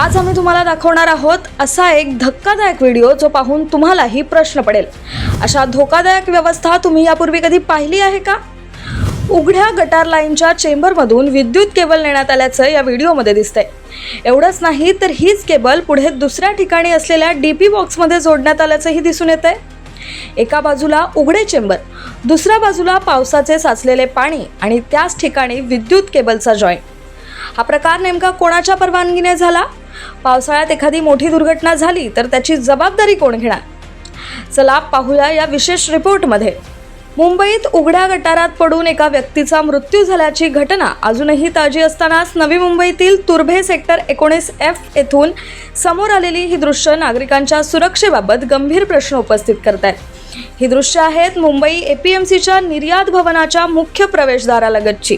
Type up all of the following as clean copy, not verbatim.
आज आम्ही तुम्हाला दाखवणार आहोत असा एक धक्कादायक व्हिडिओ जो पाहून तुम्हालाही प्रश्न पडेल। अशा धोकादायक व्यवस्था तुम्ही यापूर्वी कधी पाहिली आहे का? उघड्या गटार लाईनच्या चेंबरमधून विद्युत केबल नेण्यात आल्याचं या व्हिडिओमध्ये दिसतंय। एवढंच नाही तर हीच केबल पुढे दुसऱ्या ठिकाणी असलेल्या डीपी बॉक्समध्ये जोडण्यात आल्याचंही दिसून येतंय। एका बाजूला उघडे चेंबर, दुसऱ्या बाजूला पावसाचे साचलेले पाणी आणि त्याच ठिकाणी विद्युत केबलचा जॉईंट। हा प्रकार नेमका कोणाच्या परवानगीने झाला? पावसाळ्यात एखादी मोठी दुर्घटना झाली तर त्याची जबाबदारी कोण घेणार? चला पाहूया या विशेष रिपोर्टमध्ये। मुंबईत उघड्या गटारात पडून एका व्यक्तीचा मृत्यू झाल्याची घटना अजूनही ताजी असतानाच नवी मुंबईतील तुर्भे सेक्टर 19F येथून समोर आलेली ही दृश्य नागरिकांच्या सुरक्षेबाबत गंभीर प्रश्न उपस्थित करतात। ही दृश्य आहेत मुंबई APMCच्या निर्यात भवनाच्या मुख्य प्रवेशद्वारालगतची।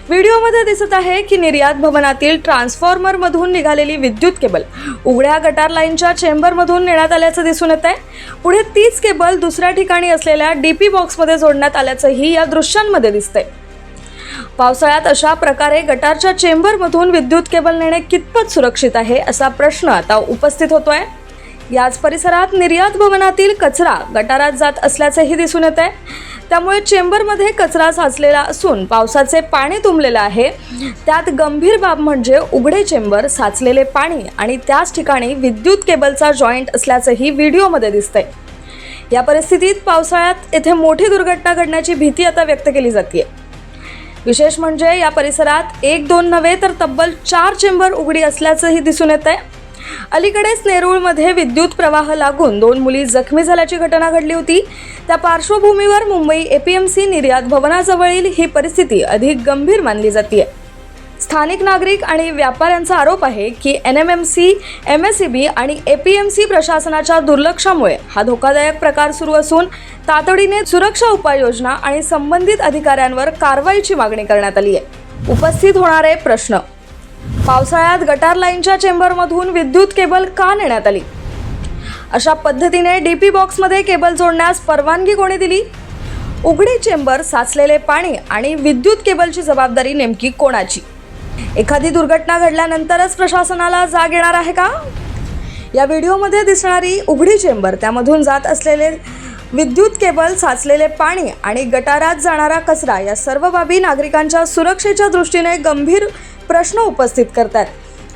व्हिडिओमध्ये दिसत आहे की निर्यात भवनातील ट्रान्सफॉर्मरमधून निघालेली विद्युत केबल उघड्या गटार लाईनच्या चेंबरमधून नेण्यात आल्याचं दिसून येत आहे। पुढे तीच केबल दुसऱ्या ठिकाणी असलेल्या डीपी बॉक्समध्ये जोडण्यात आल्याचंही या दृश्यांमध्ये दिसतंय। पावसाळ्यात अशा प्रकारे गटारच्या चेंबरमधून विद्युत केबल नेणे कितपत सुरक्षित आहे असा प्रश्न आता उपस्थित होतोय। याच परिसरात निर्यात भवनातील कचरा गटारात जात असल्याचंही दिसून येत आहे। त्यामुळे चेंबरमध्ये कचरा साचलेला असून पावसाचे पाणी तुंबलेलं आहे। त्यात गंभीर बाब म्हणजे उघडे चेंबर, साचलेले पाणी आणि त्याच ठिकाणी विद्युत केबलचा जॉईंट असल्याचंही व्हिडिओमध्ये दिसतंय। या परिस्थितीत पावसाळ्यात येथे मोठी दुर्घटना घडण्याची भीती आता व्यक्त केली जाते। विशेष म्हणजे या परिसरात 1-2 नव्हे तर तब्बल 4 चेंबर उघडी असल्याचंही दिसून येत आहे। अलीकडेच नेरूळमध्ये विद्युत प्रवाह लागून 2 मुली जखमी झाल्याची घटना घडली होती। त्या पार्श्वभूमीवर मुंबई APMC निर्यात भवनाजवळील ही परिस्थिती अधिक गंभीर मानली जाते। स्थानिक नागरिक आणि व्यापाऱ्यांचा आरोप आहे की NMMC, MSEB आणि APMC प्रशासनाच्या दुर्लक्षामुळे हा धोकादायक प्रकार सुरू असून तातडीने सुरक्षा उपाययोजना आणि संबंधित अधिकाऱ्यांवर कारवाईची मागणी करण्यात आली आहे। उपस्थित होणारे प्रश्न: पावसाळ्यात गटार लाईनच्या चेंबरमधून विद्युत केबल का नेण्यात आली? अशा पद्धतीने डीपी बॉक्समध्ये केबल जोडण्यास परवानगी कोणी दिली? उघडे चेंबर, साचलेले पाणी आणि विद्युत केबलची जबाबदारी नेमकी कोणाची? एखादी दुर्घटना घडल्यानंतरच प्रशासनाला जाग येणार आहे का? या व्हिडिओमध्ये दिसणारी उघडी चेंबर, त्यामधून जात असलेले विद्युत केबल, साचलेले पाणी आणि गटारात जाणारा कचरा या सर्व बाबी नागरिकांच्या सुरक्षेच्या दृष्टीने गंभीर प्रश्न उपस्थित करतात।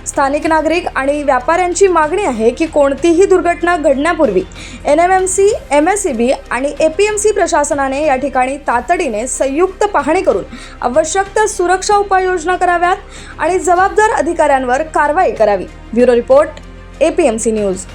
स्थानिक नागरिक आणि व्यापाऱ्यांची मागणी आहे की कोणतीही दुर्घटना घडण्यापूर्वी NMMC, MSEB आणि APMC प्रशासनाने या ठिकाणी तातडीने संयुक्त पाहणी करून आवश्यक त्या सुरक्षा उपाययोजना कराव्यात आणि जबाबदार अधिकाऱ्यांवर कारवाई करावी। Bureau report, APMC news.